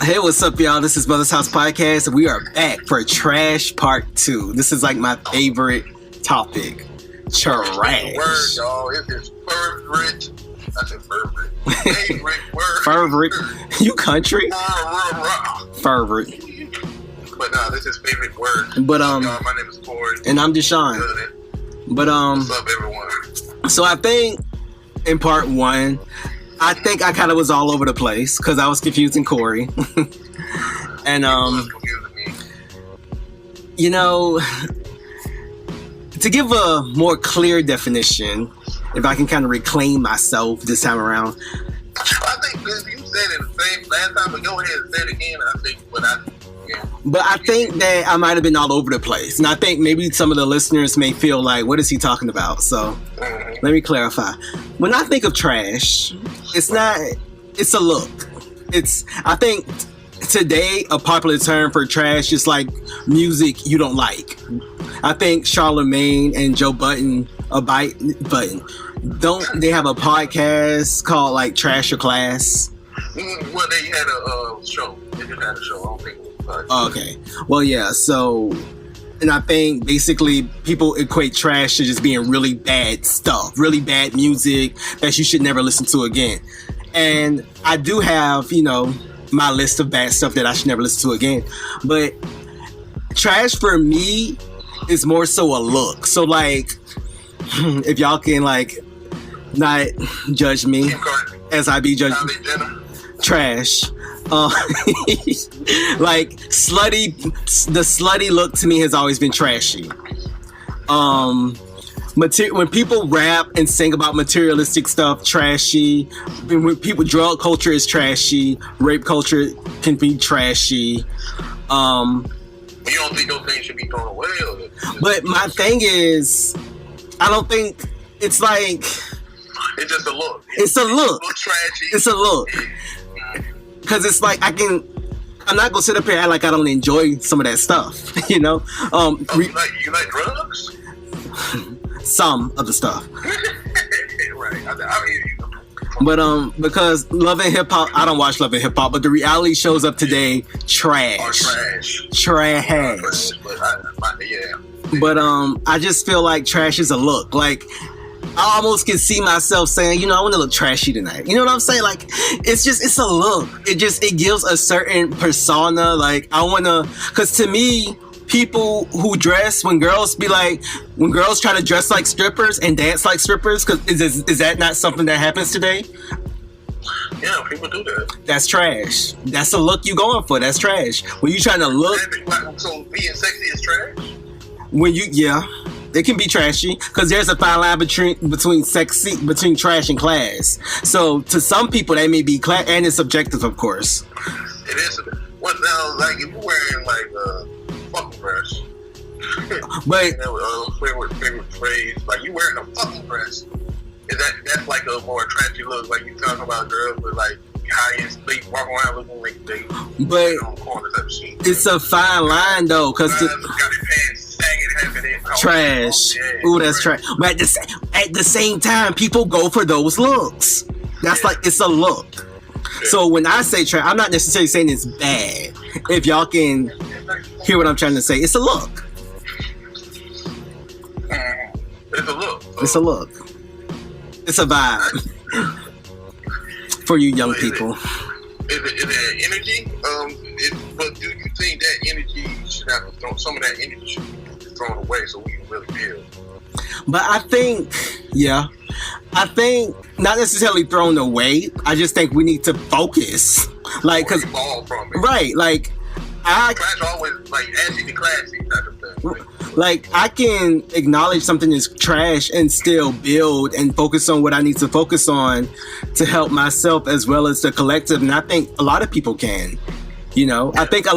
Hey, what's up, y'all? This is Mother's House Podcast, and we are back for Trash Part 2. This is like my favorite topic. Trash. Word, y'all. It is favorite. I said favorite. Favorite word. Favorite. You country? Favorite. But no, this is favorite word. But y'all, my name is Corey. And I'm Deshaun. But what's up, everyone? So I think in Part 1, I think I kind of was all over the place because I was confusing Corey. And you know, to give a more clear definition, if I can kind of reclaim myself this time around. I think you said it the same last time, but go ahead and say it again. But I think that I might have been all over the place. And I think maybe some of the listeners may feel like, what is he talking about? So let me clarify. When I think of trash, it's a look. I think today a popular term for trash is like music you don't like. I think Charlamagne and Joe Budden, don't they have a podcast called like Trash Your Class? Well, they had a show. They just had a show. I don't think. Okay. Well, yeah. So, and I think basically people equate trash to just being really bad stuff, really bad music that you should never listen to again. And I do have, my list of bad stuff that I should never listen to again. But trash for me is more so a look. So, like, if y'all can, like, not judge me as I be judged. Trash. Like the slutty look to me has always been trashy. When people rap and sing about materialistic stuff, trashy. When drug culture is trashy. Rape culture can be trashy. You don't think those things should be thrown away? But my thing is, I don't think it's like. It's just a look. It's a look. Trashy. It's a look. Because it's like I'm not gonna sit up here and act like I don't enjoy some of that stuff, you like drugs? Some of the stuff. Right. I hear you. But because Love and Hip Hop, I don't watch Love and Hip Hop, but the reality shows up today, trash. Trash. But I just feel like trash is a look. Like, I almost can see myself saying, I want to look trashy tonight. You know what I'm saying? Like, it's a look. It gives a certain persona. Like, because to me, people who dress, when girls try to dress like strippers and dance like strippers, because is that not something that happens today? Yeah, people do that. That's trash. That's the look you going for. That's trash. When you trying to look. So being sexy is trash? It can be trashy because there's a fine line between trash and class. So to some people that may be class, and it's subjective, of course. It is. What now? Like if you're wearing like a fucking dress, but favorite phrase, like you wearing a fucking dress, that's like a more trashy look? Like you talking about girls with like high-end sleep, walk around looking like they on the corner type of shit. It's a fine line though, because trash. Ooh, that's trash. But at the same time, people go for those looks. That's like, it's a look. Yeah. So when I say trash, I'm not necessarily saying it's bad. If y'all can hear what I'm trying to say, it's a look. It's a look. It's a look. It's a vibe for you young people. Is it energy? But do you think that energy should have some of that energy should be thrown away so we can really feel? But I think not necessarily thrown away. I just think we need to focus, like, cause right, like trash always like ashy to classy type of thing. Like, I can acknowledge something is trash and still build and focus on what I need to focus on to help myself as well as the collective. And I think a lot of people can, I think I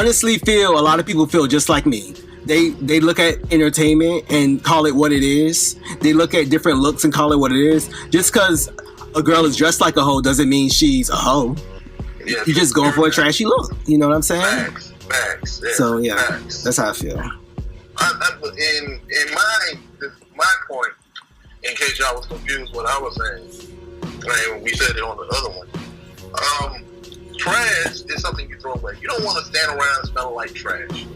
honestly feel a lot of people feel just like me. They look at entertainment and call it what it is. They look at different looks and call it what it is. Just because a girl is dressed like a hoe doesn't mean she's a hoe. Yeah, you're just going for a trashy look. You know what I'm saying? Facts. Yeah, so yeah, facts. That's how I feel. In my point, in case y'all was confused what I was saying, when we said it on the other one, trash is something you throw away. You don't want to stand around smelling like trash.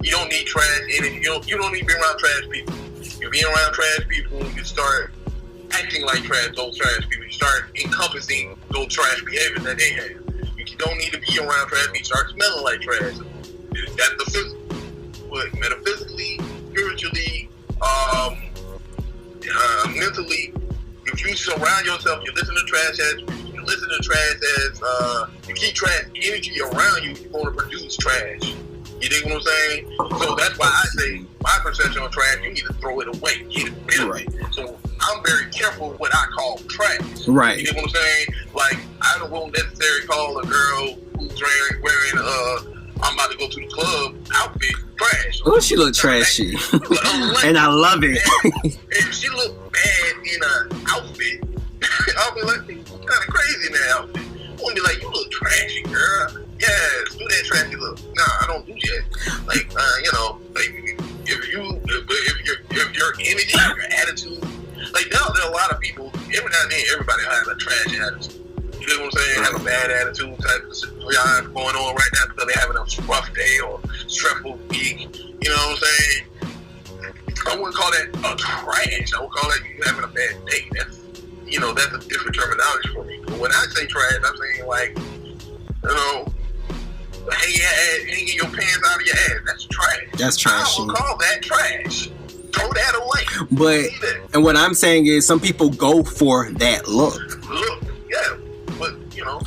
You don't need trash energy. You don't need to be around trash people. You be around trash people, you start acting like those trash people. You start encompassing those trash behaviors that they have. You don't need to be around trash people. You start smelling like trash. That's the physical. But metaphysically, spiritually, mentally, if you surround yourself, you listen to trash as you listen to trash as you keep trash energy around you, you're going to produce trash. You dig what I'm saying? So that's why I say my perception of trash, you need to throw it away, get rid of it. So I'm very careful with what I call trash. Right. You dig what I'm saying? Like, I won't necessarily call a girl who's wearing I'm about to go to the club outfit trash. Oh, she look trashy. And I love it. If she look bad in an outfit, I'll be like, you kind of crazy in that outfit. I won't be like, you look trashy, girl. Yes, do that trashy look. Nah, I don't do that. Like, you know, like if your energy, your attitude, like there are a lot of people. Every now and then, everybody has a trash attitude. You know what I'm saying? Have a bad attitude type of situation going on right now because they're having a rough day or stressful week. You know what I'm saying? I wouldn't call that a trash. I would call that you having a bad day. That's a different terminology for me. But when I say trash, I'm saying like, hanging your pants out of your ass. That's trash. That's trash. I would call that trash. Throw that away. But and what I'm saying is, some people go for that look. Yeah. But,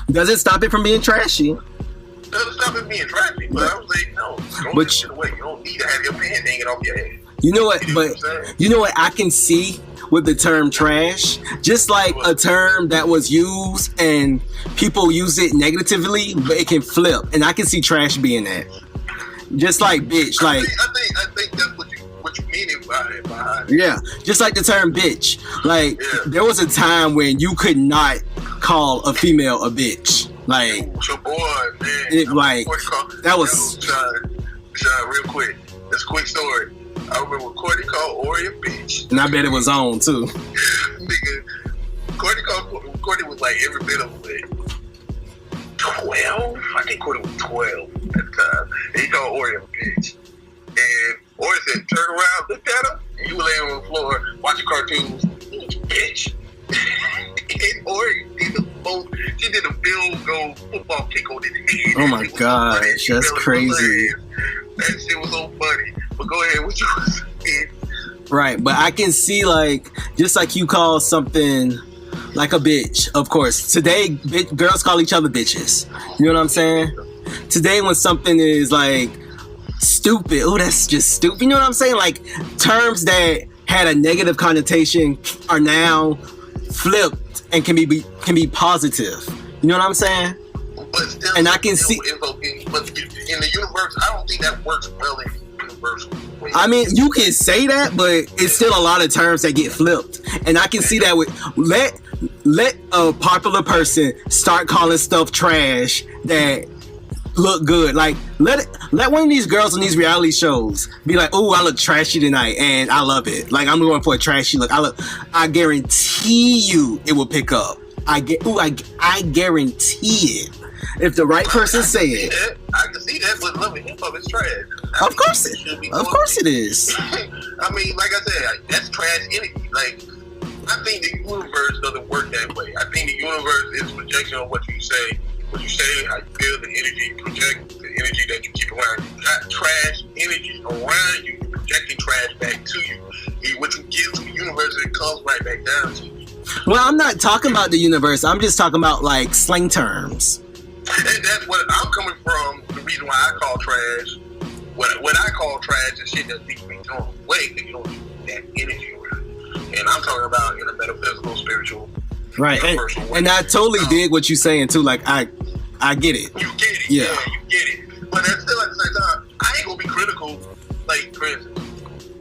does it stop it from being trashy? Doesn't stop it being trashy, but I was like, no, throw that shit away. You don't need to have your pants hanging off your head. You know what? You know what I can see with the term trash? Just like a term that was used and people use it negatively, but it can flip. And I can see trash being that. Just like bitch. Like I think that's what you mean by it. Yeah. Just like the term bitch. Like, there was a time when you could not call a female a bitch. Like, your boy, man. That was Sean, real quick. This quick story. I remember Courtney called Ori a bitch. And I bet it was on too. Nigga, Courtney was like every bit of it. 12? I think Courtney was 12 at the time. And he called Ori a bitch. And Ori said, turn around, looked at her, and you were laying on the floor watching cartoons. Bitch. And Ori she did a field goal football kick on his head. Oh my gosh, that's crazy. That shit was so funny. But go ahead, what you was saying? Right, but I can see, like, just like you call something like a bitch, of course. Today, girls call each other bitches. You know what I'm saying? Today, when something is like stupid, oh, that's just stupid. You know what I'm saying? Like, terms that had a negative connotation are now flipped and can be positive. You know what I'm saying? But still, and I can see. But in the universe, I don't think that works well in the universal way. I mean, you can say that, but it's still a lot of terms that get flipped, and I can see that with let a popular person start calling stuff trash that look good. Like let one of these girls on these reality shows be like, "Oh, I look trashy tonight, and I love it. Like I'm going for a trashy look. I guarantee you, it will pick up. I guarantee it. If the right person say it." I can see that, but Love and Hip Hop is trash. Of course it is. I mean, like I said, that's trash energy. Like, I think the universe doesn't work that way. I think the universe is a projection of what you say, how you feel, the energy you project, the energy that you keep around you. Not trash energy around you, projecting trash back to you. What you give to the universe, it comes right back down to you. Well, I'm not talking about the universe. I'm just talking about like slang terms. And that's what I'm coming from. The reason why I call trash, what I call trash is shit that needs to be thrown away because you don't need that energy around. And I'm talking about in a metaphysical, spiritual, right. And I totally dig what you're saying too. Like I get it. You get it. Yeah, you get it. But that's still at the same time, I ain't gonna be critical. Like, for instance,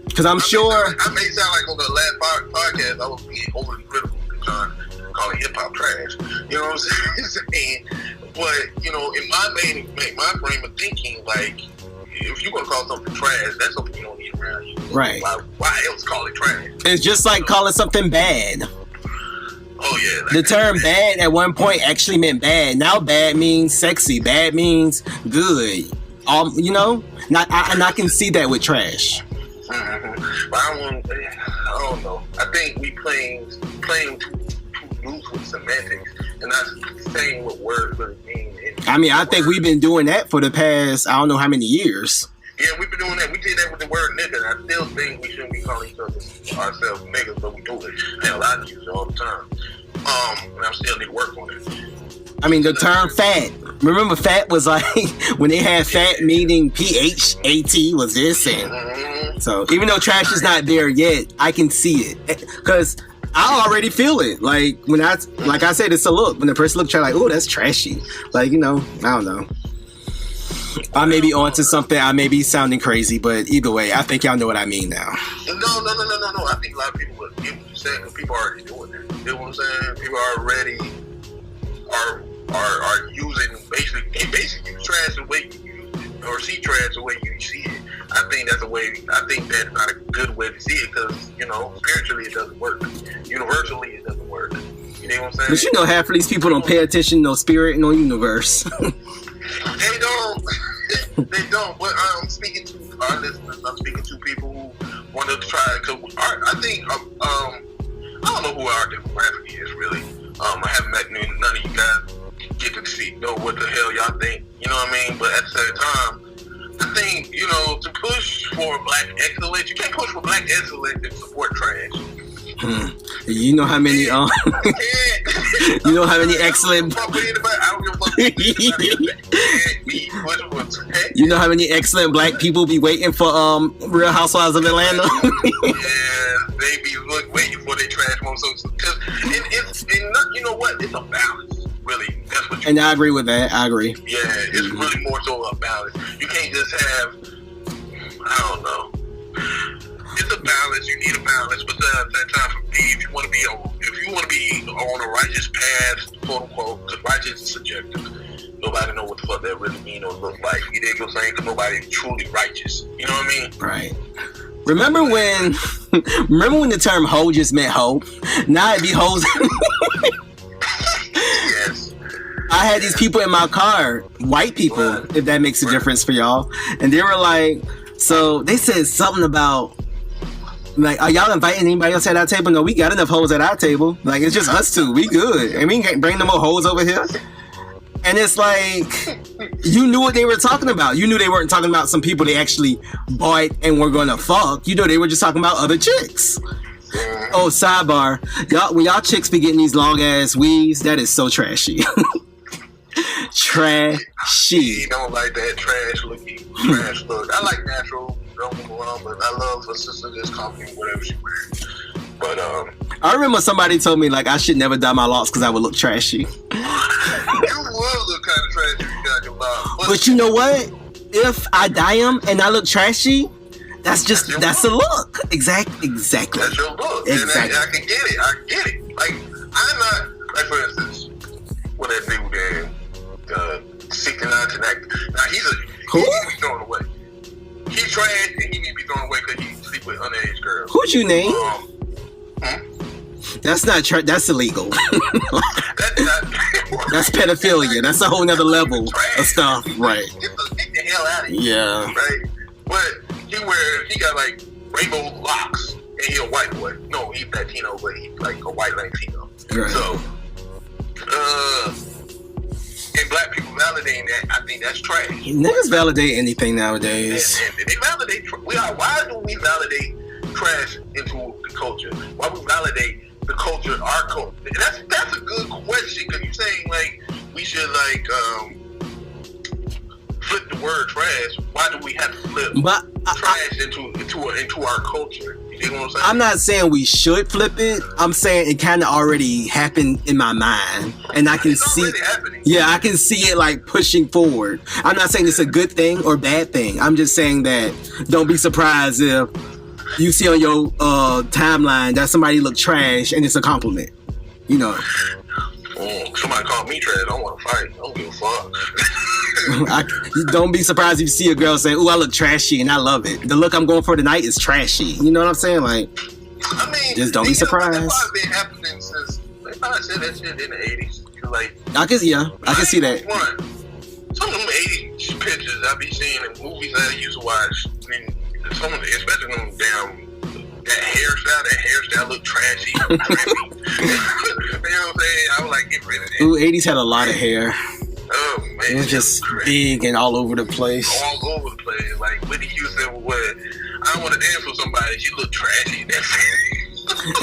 because I may sound like on the last podcast I was being overly critical to John calling hip hop trash. You know what I'm saying? But in my frame of thinking, like, if you're gonna call something trash, that's something you don't need around you. Right. Why else call it trash? It's just like calling something bad. Oh yeah. Like the term bad at one point actually meant bad. Now bad means sexy. Bad means good. You know, and I can see that with trash. Mm-hmm. But I don't know. I think we playing too loose with semantics and not saying what words really mean. I mean, I think we've been doing that for the past, I don't know how many years. Yeah, we've been doing that. We did that with the word nigga. I still think we shouldn't be calling ourselves niggas, but we do it. I know a lot of use it all the time. And I still need to work on it. I mean, the term fat. Remember, fat was like when they had fat meaning PHAT was this, and so even though trash is not there yet, I can see it because I already feel it. Like when I said, it's a look. When the person looks, like, oh, that's trashy. Like, you know, I don't know. I may be onto something. I may be sounding crazy, but either way, I think y'all know what I mean now. No. I think a lot of people would get what you're saying because people are already doing that. You know what I'm saying? People already are using basically trash the way you use it or see trash the way you see it. I think that's not a good way to see it because, you know, spiritually it doesn't work. Universally it doesn't work. You know what I'm saying? But you know, half of these people don't pay attention to no spirit, no universe. They don't. They don't. But I'm speaking to our listeners. I'm speaking to people who want to try. Cause I think I don't know who our demographic is really. I haven't met none of you guys. Get to know what the hell y'all think. You know what I mean? But at the same time, I think, you know, to push for black excellence, you can't push for black excellence and support trash. You know how many you know how many excellent you know how many excellent black people be waiting for Real Housewives of Atlanta? Yeah, they be waiting for their trash more. So you know what? It's a balance, really. That's what. And I agree with that. I agree. Yeah, it's really more so a balance. You can't just have, I don't know. It's a balance. You need a balance, but at the same time, for me, if you want to be on a righteous path, quote unquote, because righteous is subjective. Nobody know what the fuck that really mean or look like. You dig what I'm saying? Because nobody truly righteous. You know what I mean? Right. Remember when the term hoe just meant hoe? Now it be hoes. Yes. I had these people in my car, white people, if that makes a difference for y'all, and they were like, so they said something about, like, are y'all inviting anybody else at our table? No, we got enough hoes at our table. Like, it's just us two. We good. And we can't bring no more hoes over here. And it's like, you knew what they were talking about. You knew they weren't talking about some people they actually bought and were gonna fuck. You know, they were just talking about other chicks. Oh, sidebar. When y'all chicks be getting these long ass weaves, that is so trashy. Trashy. You don't like that trash look. I like natural. Don't get me wrong, but I love a sister just compliment whatever she wears. But I remember somebody told me like I should never dye my locks because I would look trashy. You would look kind of trashy if you got your locks. But you know what? If I dye them and I look trashy, that's a look. Exactly. That's your look. Exactly. And I can get it. Like, I'm not, like, for instance, what that dude there, 69 tonight. Now he need to be thrown away. He's trash and he need to be thrown away because he sleep with underage girls. Who'd you name? That's not that's illegal. That's pedophilia. That's a whole nother level of stuff. Right. Get the hell out of here. Yeah. Right. But he got like rainbow locks and he a white boy. No, he's Latino, but he's like a white Latino. Right. So, and black people validating that, I think that's trash. Niggas validate anything nowadays. And they validate. Why do we validate trash into the culture? Why we validate the culture, our culture? That's a good question because you're saying like we should like flip the word trash. Why do we have to flip trash into our culture? You know what I'm saying? I'm not saying we should flip it. I'm saying it kind of already happened in my mind, and I can see. Yeah, I can see it like pushing forward. I'm not saying it's a good thing or bad thing. I'm just saying that don't be surprised if you see on your timeline that somebody look trash and it's a compliment. You know. Somebody call me trash. I don't want to fight. I don't give a fuck. Don't be surprised if you see a girl say, "Ooh, I look trashy," and I love it. The look I'm going for tonight is trashy. You know what I'm saying? Like, I mean, just don't be surprised. That's why it's been happening since probably said that shit in the 80s. Like, I can see that. Some of them 80s pictures I be seeing in movies that I used to watch. I mean, some of the, especially them damn. That hairstyle looked trashy. You know what I'm saying? I was like, get rid of that. Ooh, 80s had a lot of hair. Oh, man. It was just big and all over the place. All over the place. Like, Whitney Houston, what? I don't want to dance with somebody. She looked trashy.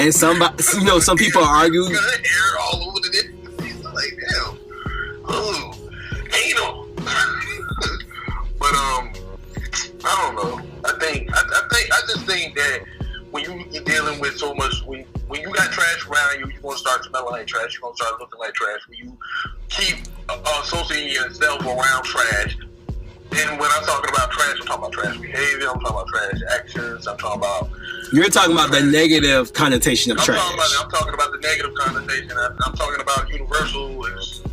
And somebody, some people argue. Her hair all over the place. Like, damn. Oh, anal. But, I don't know. I just think that when you're dealing with so much, when you got trash around you, you're going to start smelling like trash. You're going to start looking like trash. When you keep associating yourself around trash, and when I'm talking about trash, I'm talking about trash behavior. I'm talking about trash actions. I'm talking about... You're talking about the negative connotation of trash. I'm talking about the negative connotation. I'm talking about universal,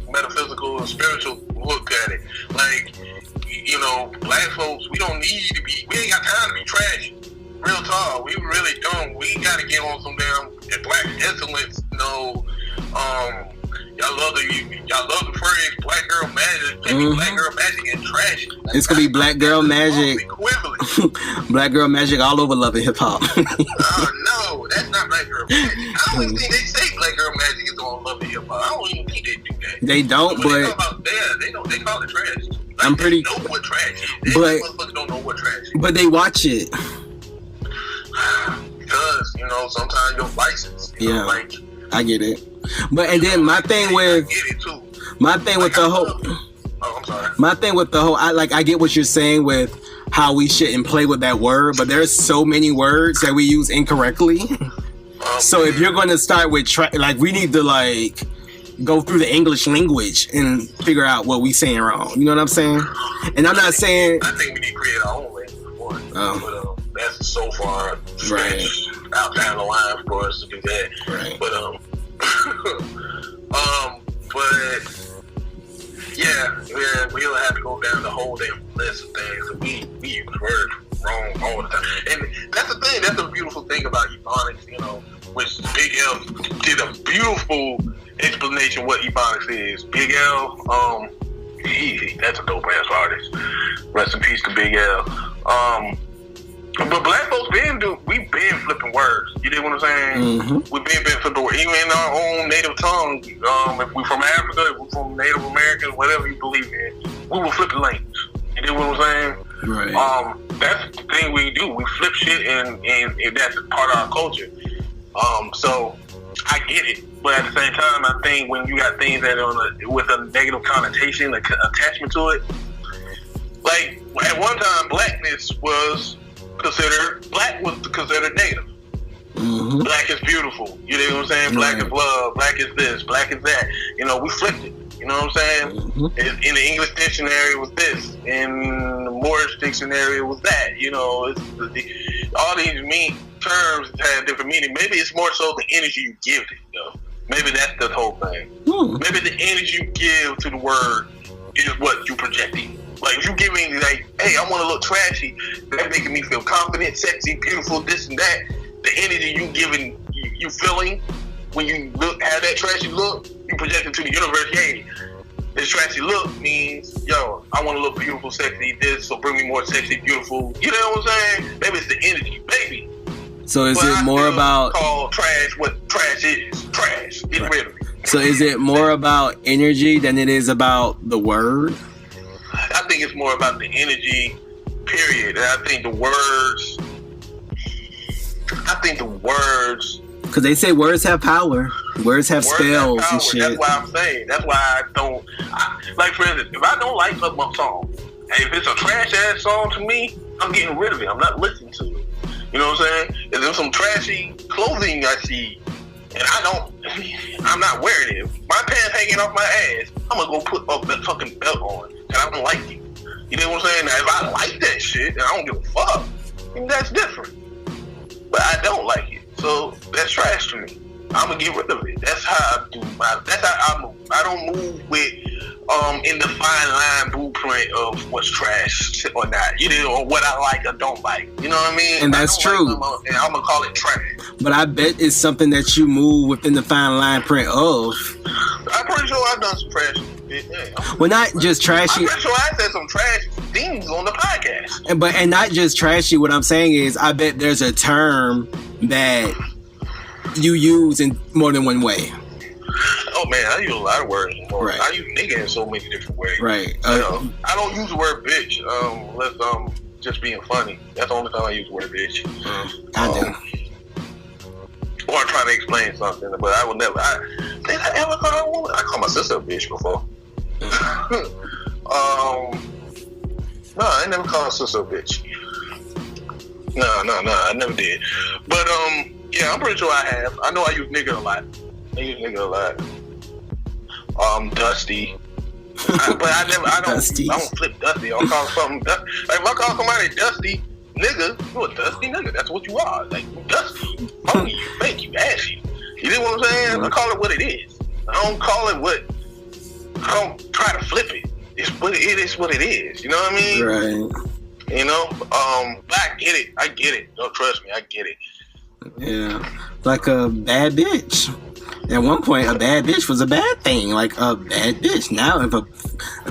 metaphysical, and spiritual look at it. Like, black folks, we ain't got time to be trash. Real talk, we really don't. We gotta get on some damn black excellence. Y'all love the phrase "black girl magic." Black girl magic and trash. It's gonna be black girl magic. Black girl magic all over Love and Hip Hop. No, that's not black girl magic. I don't even think they say black girl magic is on Love and Hip Hop. I don't even think they do that. They don't, but they call it trash. Like, I'm pretty. They know what trash is. Motherfuckers don't know what trash is. But they watch it. Because, sometimes your vices. I get it. But and then my thing with the whole I get what you're saying with how we shouldn't play with that word, but there's so many words that we use incorrectly. So if you're going to start with we need to go through the English language and figure out what we saying wrong. You know what I'm saying? And I'm not saying I think we need to create our own language for it. But that's so far out down the line for us to do that. Right. But we'll have to go down the whole damn list of things. We use words wrong all the time. And that's the thing, that's the beautiful thing about Ebonics, which Big L did a beautiful explanation what Ebonics is. Big L, that's a dope ass artist. Rest in peace to Big L. But black folks we've been flipping words. You know what I'm saying? Mm-hmm. We've been flipping words. Even in our own native tongue. If we're from Africa, if we're from Native Americans, whatever you believe in, we were flipping language. You know what I'm saying? Right. That's the thing we do. We flip shit and that's part of our culture. So I get it. But at the same time, I think when you got things that are with a negative connotation, attachment to it, like at one time, black was considered negative. Mm-hmm. Black is beautiful. You know what I'm saying? Black is love. Black is this. Black is that. We flipped it. You know what I'm saying? Mm-hmm. In the English dictionary, it was this. In the Moorish dictionary, it was that. All these terms have different meaning. Maybe it's more so the energy you give it. Maybe that's the whole thing. Maybe the energy you give to the word is what you're projecting. Like, if you give me, hey, I want to look trashy, that making me feel confident, sexy, beautiful, this and that. The energy you giving, you feeling when you have that trashy look, you project it to the universe. Hey, this trashy look means, I want to look beautiful, sexy, this, so bring me more sexy, beautiful. You know what I'm saying? Maybe it's the energy, baby. So is it more about call trash what trash is? Trash. Get rid of it. So is it more about energy than it is about the word? I think it's more about the energy, period. And I think the words. Because they say words have power. Words have spells and shit. That's why I'm saying. That's why I don't. Like, for instance, if I don't like a song, and if it's a trash ass song to me, I'm getting rid of it. I'm not listening to it. You know what I'm saying? If there's some trashy clothing I see, and I'm not wearing it. My pants hanging off my ass, I'm gonna go put a fucking belt on, and I don't like it. You know what I'm saying? Now, if I like that shit, and I don't give a fuck, then that's different. But I don't like it, so that's trash to me. I'm gonna get rid of it. That's how I do. That's how I move. I don't move with in the fine line blueprint of what's trash or not, you know, or what I like or don't like. You know what I mean? And that's true. And I'm gonna call it trash. But I bet it's something that you move within the fine line print of. I'm pretty sure I've done some trash shit. Yeah. Well, not just trashy. I'm pretty sure I said some trash things on the podcast. And not just trashy. What I'm saying is, I bet there's a term that you use in more than one way. Oh man, I use a lot of words. Right. I use nigga in so many different ways. Right. I don't use the word bitch unless just being funny. That's the only time I use the word bitch. I do. Or I'm trying to explain something, but I would never. Did I ever call a woman? I called my sister a bitch before. No, I never called my sister a bitch. No, I never did. But yeah, I'm pretty sure I have. I know I use nigga a lot. Dusty. But I don't flip dusty. I'll call something dusty. Like if I call somebody dusty nigga, you a dusty nigga. That's what you are. Like you dusty, you funky, you fake, you ashy. You know what I'm saying? I call it what it is. I don't call it what. I don't try to flip it. It is what it is. You know what I mean? Right. You know? But I get it. Don't trust me, I get it. Yeah. Like a bad bitch. At one point, a bad bitch was a bad thing. Like a bad bitch. Now, if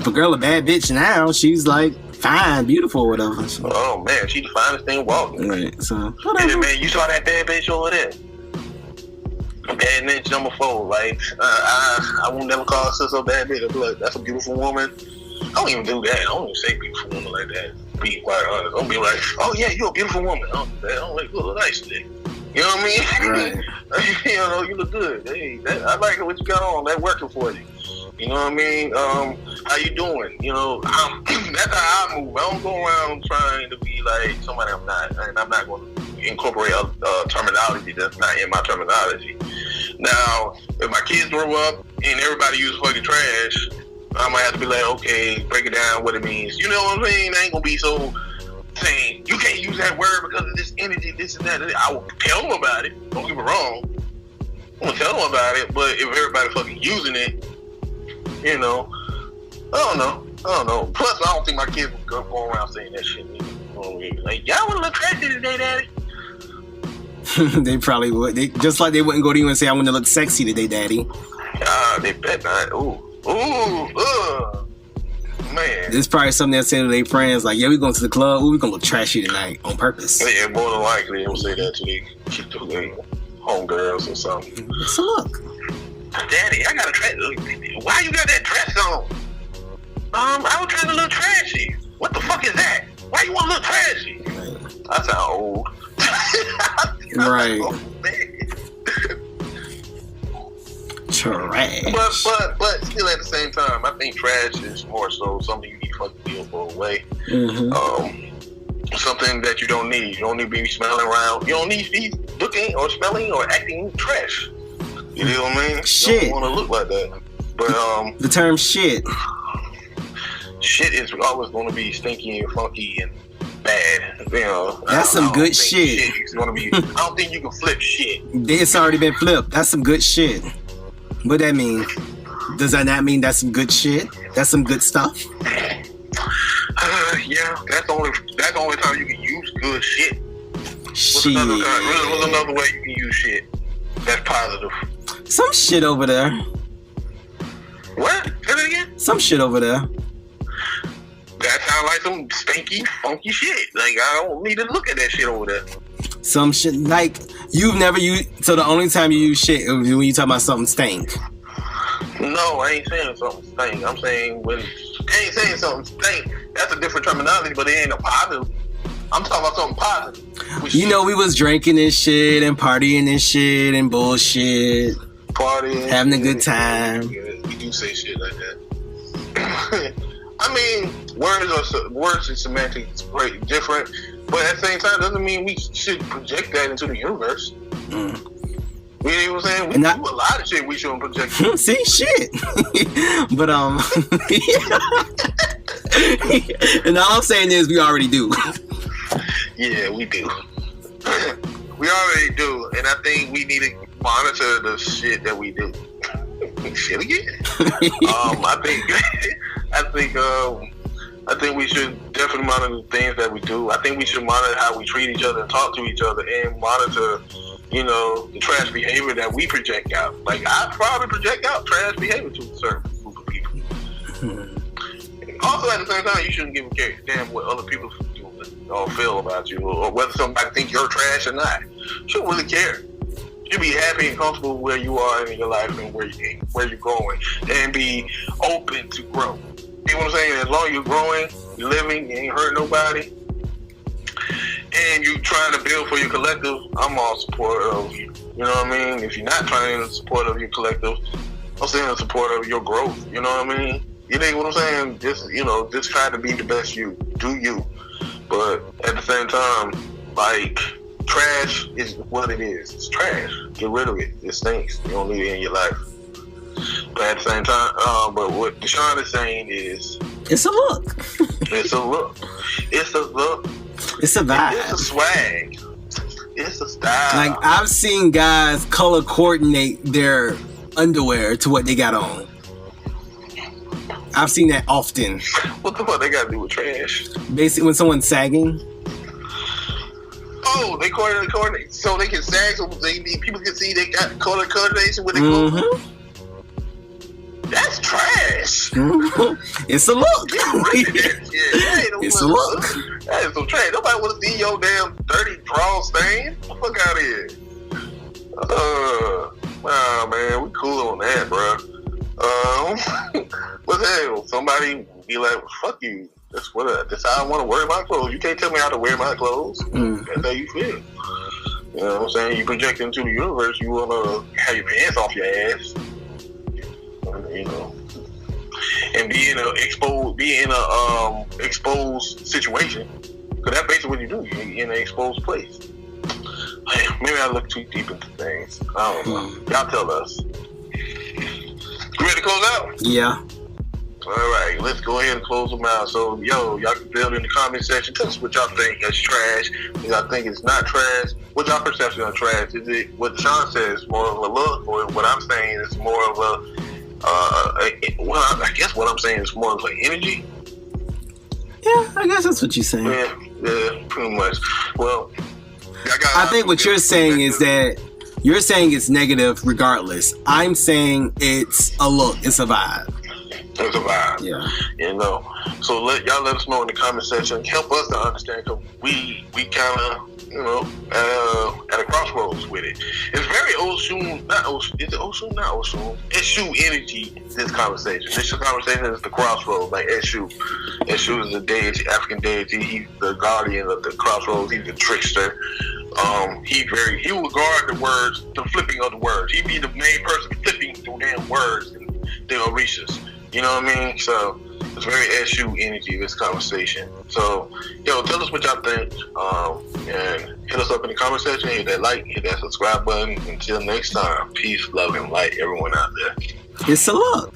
a girl a bad bitch now, she's like fine, beautiful, whatever. So. Oh man, she's the finest thing walking. Right. So. Hey, man, you saw that bad bitch over there? Bad bitch number 4. Like I won't never call a sister a bad bitch. I'll be like, that's a beautiful woman. I don't even do that. I don't even say beautiful woman like that. Be quite honest. Don't be like, oh yeah, you're a beautiful woman. I don't do that. I don't like, you look nice today. You know what I mean? Right. You know, you look good. Hey, I like what you got on. That working for you. You know what I mean? How you doing? You know, that's how I move. I don't go around trying to be like somebody I'm not. And I'm not going to incorporate a terminology that's not in my terminology. Now, if my kids grow up and everybody uses fucking trash, I might have to be like, okay, break it down what it means. You know what I'm saying? I ain't going to be so saying, you can't use that word because of this energy, this and that. I will tell them about it. Don't get me wrong. I'm going to tell them about it. But if everybody fucking using it, you know, I don't know. Plus, I don't think my kids will go around saying that shit. Like, y'all want to look trashy today, daddy? They probably would. Just like they wouldn't go to you and say, I want to look sexy today, daddy. They bet not. Ooh, man. This is probably something they'll say to their friends, like, yeah, we going to the club. Ooh, we going to look trashy tonight on purpose. Yeah, more than likely, they'll say that to their homegirls or something. So look. Daddy, I got a dress. Why you got that dress on? I was trying to look trashy. What the fuck is that? Why you want to look trashy? Right. I sound old. Right. Oh, trash. But still at the same time, I think trash is more so something you need to fucking deal for away. Mm-hmm. Something that you don't need. You don't need to be smelling around. You don't need to be looking or smelling or acting trash. You know what I mean? Shit. You don't want to look like that. But the term shit. Shit is always going to be stinky and funky and bad. You know, that's some good shit. It's going to be. I don't think you can flip shit. It's already been flipped. That's some good shit. What that mean? Does that not mean that's some good shit? That's some good stuff. Yeah, that's the only time you can use good shit. Shit. What's another way you can use shit that's positive? Some shit over there. What? Say that again? Some shit over there. That sounds like some stinky, funky shit. Like, I don't need to look at that shit over there. Some shit, like, you've never used, so the only time you use shit is when you talk about something stink. No, I ain't saying something stink. I'm saying I ain't saying something stink. That's a different terminology, but it ain't a positive. I'm talking about something positive. You know, we was drinking and shit and partying and shit and bullshit. Partying. Having a good time. Yeah, we do say shit like that. I mean, words and semantics is great, different, but at the same time, doesn't mean we should project that into the universe. You know what I'm saying? We do a lot of shit we shouldn't project. See, shit. But and all I'm saying is we already do. Yeah, we do. We already do, and I think we need to monitor the shit that we do. Shit again. I think we should definitely monitor the things that we do. I think we should monitor how we treat each other and talk to each other, and monitor, the trash behavior that we project out. Like, I probably project out trash behavior to a certain group of people. Also, at the same time, you shouldn't give a damn what other people do or feel about you, or whether somebody think you're trash or not. You shouldn't really care. You should be happy and comfortable where you are in your life and where you're going, and be open to grow. You know what I'm saying? As long as you're growing, you're living, you ain't hurting nobody, and you trying to build for your collective, I'm all supportive of you. You know what I mean? If you're not trying to support of your collective, I'm saying in support of your growth. You know what I mean? You know what I'm saying? Just try to be the best you. Do you. But at the same time, like, trash is what it is. It's trash. Get rid of it. It stinks. You don't need it in your life. But at the same time, but what Deshaun is saying is, it's a look. It's a look. It's a look. It's a vibe. It's a swag. It's a style. Like, I've seen guys color coordinate their underwear to what they got on. I've seen that often. What the fuck they got to do with trash? Basically, when someone's sagging. Oh, they coordinate so they can sag, so people can see they got color coordination with their clothes. That's trash. It's a look. It's a look. That is some trash. Nobody want to see your damn dirty draw stain. Get the fuck out of here. Nah, man, we cool on that, bro. But hell, somebody be like, fuck you. That's how I want to wear my clothes. You can't tell me how to wear my clothes. That's how you feel. You know what I'm saying? You project into the universe, you want to have your pants off your ass. And be in a exposed situation, because that's basically what you do. You're in an exposed place. Maybe I look too deep into things. I don't know. Y'all tell us. You ready to close out? Yeah. All right, let's go ahead and close them out. So, y'all can build in the comment section. Tell us what y'all think is trash. If y'all think it's not trash, what's y'all perception of trash? Is it what Sean says, more of a look, or what I'm saying is more of a I guess what I'm saying is more of like energy. Yeah, I guess that's what you're saying. Yeah, pretty much. Well, I think what you're saying is that you're saying it's negative regardless. I'm saying it's a look, it's a vibe. It's a vibe. Yeah. So let us know in the comment section. Help us to understand, because we kind of, at a crossroads with it. It's very Oshun, not Oshun. Is it Oshun? Not Oshun. Eshu energy, this conversation. This conversation is the crossroads, like Eshu. Eshu is the deity, African deity. He's the guardian of the crossroads. He's the trickster. He will guard the words, the flipping of the words. He'd be the main person flipping through damn words and the Orishas. You know what I mean? So it's very Eshu energy, this conversation. So, tell us what y'all think. And hit us up in the comment section. Hit that like, hit that subscribe button. Until next time, peace, love, and light, everyone out there. It's a look.